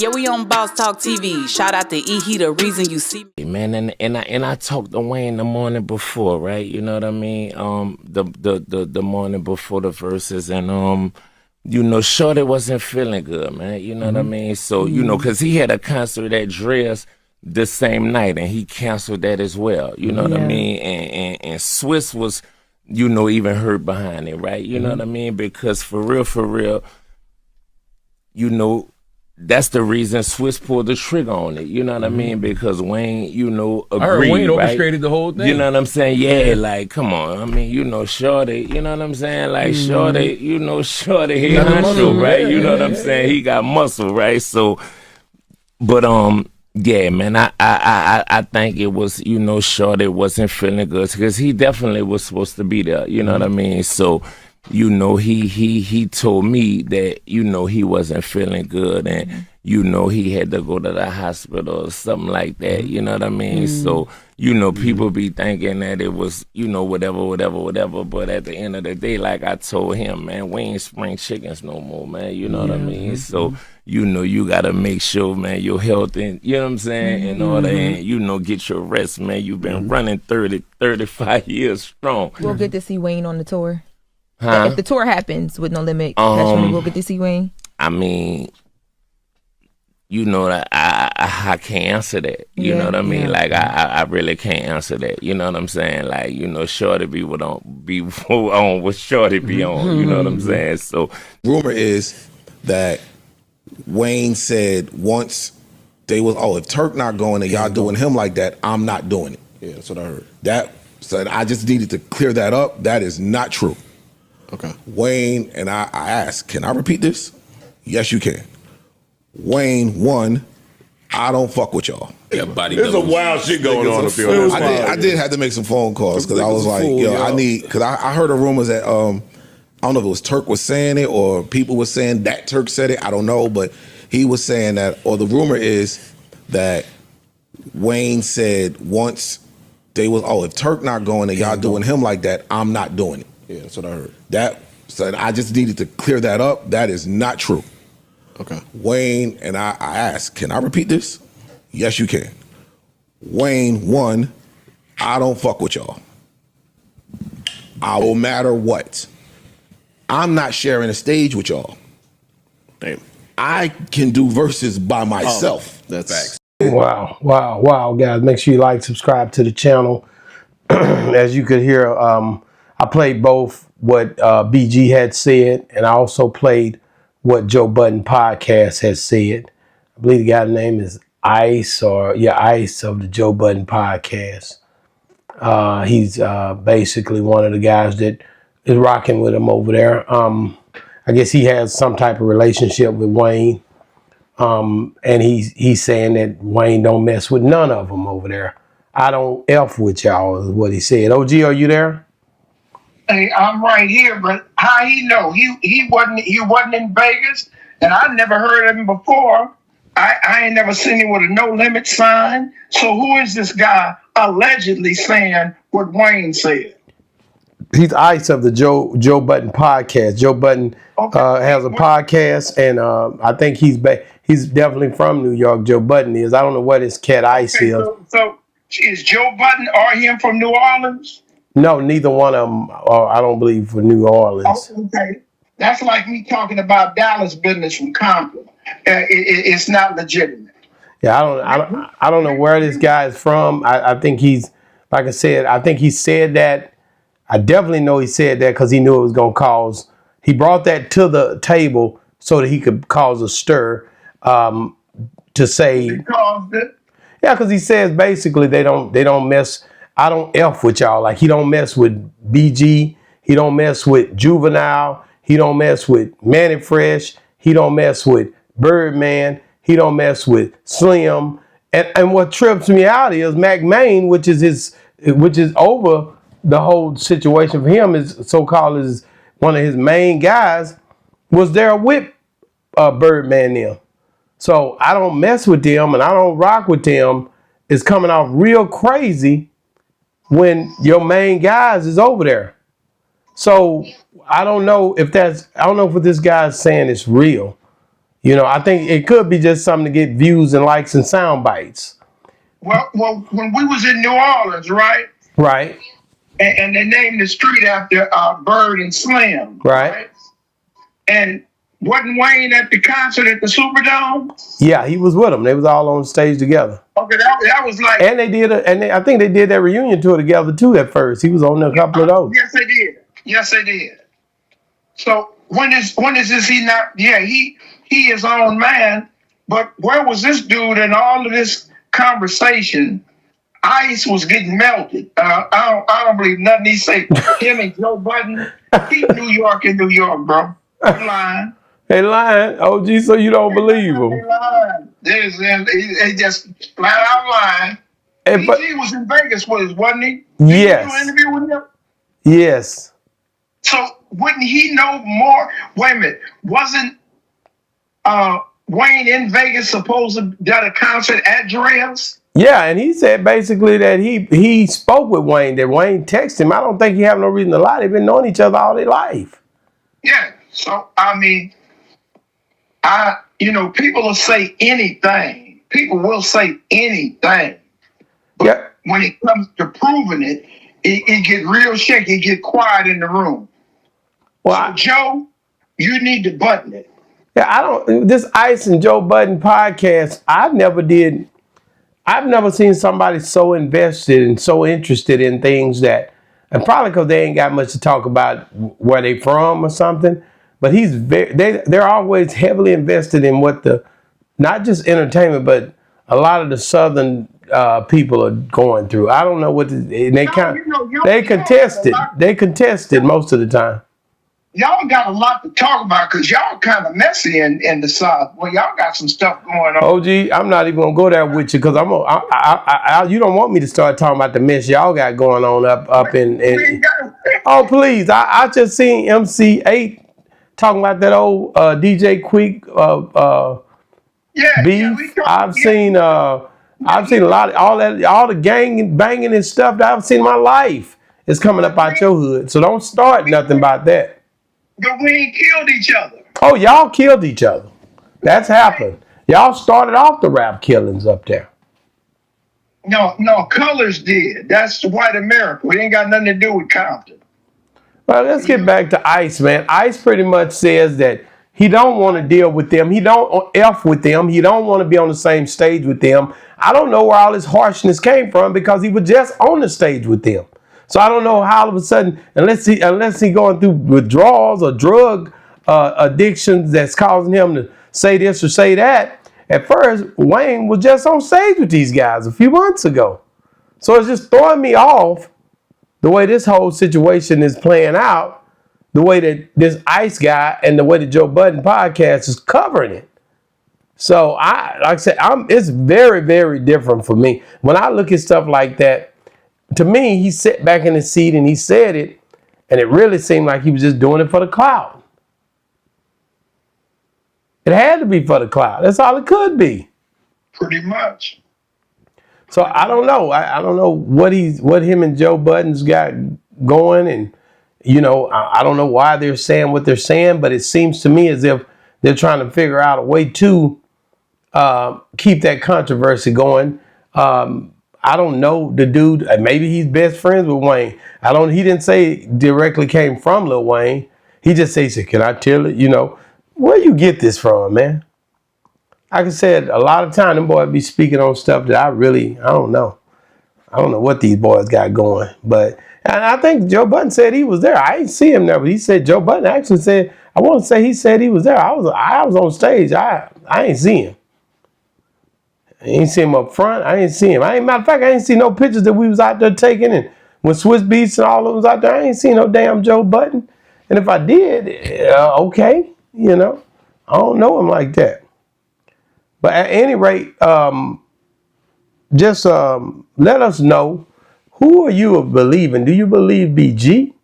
Yeah, we on Boss Talk TV. Shout out to E. He the reason you see me. Man, and I talked to Wayne the morning before, right? You know what I mean? The morning before the verses, and you know, Shorty wasn't feeling good, man. You know what I mean? So you know, cause he had a concert at Dre's the same night, and he canceled that as well. You know what I mean? And Swiss was, you know, even hurt behind it, right? You know what I mean? Because for real, you know. That's the reason Swiss pulled the trigger on it. You know what I mean? Because Wayne, you know, agreed, I heard Wayne right? orchestrated the whole thing. You know what I'm saying? Yeah, like, come on. I mean, you know, Shorty, you know what I'm saying? Like, Shorty, you know, Shorty, he muscle, right? You know what I'm saying? He got muscle, right? So, but, yeah, man, I think it was, you know, Shorty wasn't feeling good because he definitely was supposed to be there. You know what I mean? So, you know, he told me that, you know, he wasn't feeling good and, you know, he had to go to the hospital or something like that. You know what I mean? So, you know, people be thinking that it was, you know, whatever. But at the end of the day, like I told him, man, we ain't spring chickens no more, man. You know what I mean? So, you know, you got to make sure, man, your health and, you know what I'm saying, in order and, you know, get your rest, man. You've been running 35 years strong. We'll get to see Wayne on the tour. Huh? If the tour happens with No Limit, we'll get to see Wayne. I mean, you know that I can't answer that. You know what I mean? Like I really can't answer that. You know what I'm saying? Like, you know, Shorty be on what Shorty be on. You know what I'm saying? So rumor is that Wayne said once they was, if Turk not going and y'all doing him like that, I'm not doing it. Yeah, that's what I heard. So I just needed to clear that up. That is not true. Okay. Wayne, and I asked, can I repeat this? Yes, you can. Wayne, one, I don't fuck with y'all. There's a wild shit going on up here. I did have to make some phone calls because I was like, because I heard the rumors that, I don't know if it was Turk was saying it or people were saying that Turk said it. I don't know, but he was saying that, or the rumor is that Wayne said once they was, if Turk not going and y'all doing him like that, I'm not doing it. Yeah, that's what I heard. So I just needed to clear that up. That is not true. Okay. Wayne, and I asked, can I repeat this? Yes, you can. Wayne, one, I don't fuck with y'all. I will matter what. I'm not sharing a stage with y'all. Damn. I can do verses by myself. That's facts. Wow, guys. Make sure you like, subscribe to the channel. As you could hear, I played both what BG had said, and I also played what Joe Budden podcast has said. I believe the guy's name is Ice of the Joe Budden podcast. He's basically one of the guys that is rocking with him over there. I guess he has some type of relationship with Wayne. And he's saying that Wayne don't mess with none of them over there. I don't F with y'all is what he said. OG, are you there? Hey, I'm right here, but how he know? He wasn't in Vegas, and I never heard of him before. I ain't never seen him with a No Limit sign. So who is this guy allegedly saying what Wayne said? He's Ice of the Joe Budden podcast. Joe Budden has a podcast, and I think he's definitely from New York. Joe Budden is. I don't know what his cat Ice is. So is Joe Budden or him from New Orleans? No, neither one of them. I don't believe for New Orleans. Oh, okay, that's like me talking about Dallas business from Compton. It's not legitimate. Yeah, I don't know where this guy is from. I think he's, like I said, I think he said that. I definitely know he said that because he knew it was going to cause. He brought that to the table so that he could cause a stir. To say, He caused it. yeah, because he says basically they don't mess. I don't F with y'all. Like, he don't mess with BG. He don't mess with Juvenile. He don't mess with Manny Fresh. He don't mess with Birdman. He don't mess with Slim. And what trips me out is Mac Main, which is over the whole situation for him, is so-called is one of his main guys, was there with Birdman there. So I don't mess with them and I don't rock with them. It's coming off real crazy when your main guys is over there. So I don't know if what this guy is saying is real. You know, I think it could be just something to get views and likes and sound bites. Well, when we was in New Orleans, right? Right. And they named the street after Bird and Slim. Right. And wasn't Wayne at the concert at the Superdome? Yeah, he was with them. They was all on stage together. Okay, that was like. And they did, I think they did that reunion tour together too. At first, he was on a couple of those. Yes, they did. Yes, they did. So when is this? He not? Yeah, he his own man. But where was this dude in all of this conversation? Ice was getting melted. I don't believe nothing he said. Him and Joe Budden, keep New York in New York, bro. I'm lying. They lying, OG, so you don't believe them. They lying. They just flat out lying. Hey, BG was in Vegas with us, wasn't he? Yes. Did you do an interview with him? Yes. So wouldn't he know more? Wait a minute. Wasn't Wayne in Vegas supposed to done a concert at Dre's? Yeah, and he said basically that he spoke with Wayne, that Wayne texted him. I don't think he have no reason to lie. They've been knowing each other all their life. Yeah. So, I mean, people will say anything. People will say anything. But yeah. When it comes to proving it, it get real shaky. It get quiet in the room. Well, so, Joe, you need to button it. Yeah, this Ice and Joe Budden podcast, I've never seen somebody so invested and so interested in things that, and probably because they ain't got much to talk about where they from or something, but they're always heavily invested in what not just entertainment, but a lot of the Southern people are going through. I don't know they contested most of the time. Y'all got a lot to talk about because y'all kind of messy in the South. Well, y'all got some stuff going on. OG, I'm not even gonna go there with you because you don't want me to start talking about the mess y'all got going on up in. Oh please, I just seen MC8 talking about that old DJ Quick beef. I've seen a lot of all the gang banging and stuff that I've seen in my life is coming up out your hood. So don't start nothing about that. But we ain't killed each other. Oh, y'all killed each other. That's happened. Y'all started off the rap killings up there. No, Colors did. That's white America. It ain't got nothing to do with Compton. Well, let's get back to Ice, man. Ice pretty much says that he don't want to deal with them. He don't F with them. He don't want to be on the same stage with them. I don't know where all this harshness came from because he was just on the stage with them. So I don't know how all of a sudden, unless he going through withdrawals or drug addictions that's causing him to say this or say that. At first, Wayne was just on stage with these guys a few months ago. So it's just throwing me off the way this whole situation is playing out, the way that this Ice guy and the way the Joe Budden podcast is covering it. So like I said, it's very, very different for me. When I look at stuff like that, to me, he sat back in his seat and he said it, and it really seemed like he was just doing it for the clout. It had to be for the clout. That's all it could be. Pretty much. So I don't know. I don't know what him and Joe Budden's got going, and I don't know why they're saying what they're saying, but it seems to me as if they're trying to figure out a way to keep that controversy going. I don't know the dude. Maybe he's best friends with Wayne. He didn't say it directly came from Lil Wayne. He just said, can I tell it? Where you get this from, man? Like I said, a lot of time them boys be speaking on stuff that I don't know. I don't know what these boys got going. And I think Joe Budden said he was there. I ain't see him there, but he said Joe Budden actually said, I want to say he said he was there. I was on stage. I ain't see him. I ain't see him up front. I ain't see him. Matter of fact, I ain't see no pictures that we was out there taking. And when Swiss Beats and all of them was out there, I ain't seen no damn Joe Budden. And if I did, okay, I don't know him like that. But at any rate, just let us know, who are you believing? Do you believe BG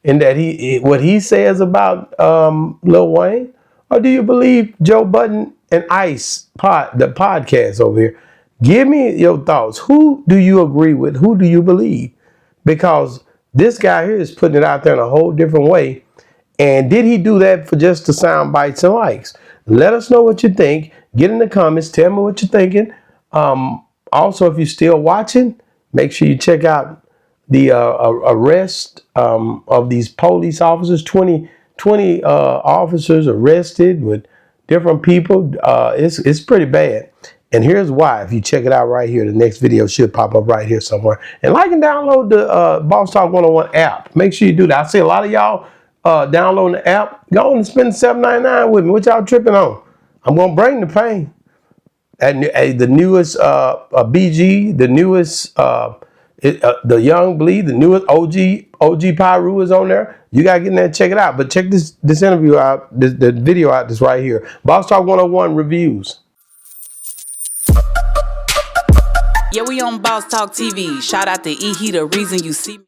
in that what he says about Lil Wayne? Or do you believe Joe Budden and Ice the podcast over here? Give me your thoughts. Who do you agree with? Who do you believe? Because this guy here is putting it out there in a whole different way. And did he do that for just the sound bites and likes? Let us know what you think. Get in the comments. Tell me what you're thinking. Also, if you're still watching, make sure you check out the arrest of these police officers. 20 officers arrested with different people. It's pretty bad. And here's why. If you check it out right here, the next video should pop up right here somewhere. And like and download the Boss Talk 101 app. Make sure you do that. I see a lot of y'all downloading the app. Go on and spend $7.99 with me. What y'all tripping on? I'm going to bring the pain. And the newest BG, the newest the Young Bleed, the newest OG Pyru is on there. You gotta get in there and check it out. But check this interview out, the video out that's right here. Boss Talk 101 reviews. Yeah, we on Boss Talk TV. Shout out to E. He the reason you see me.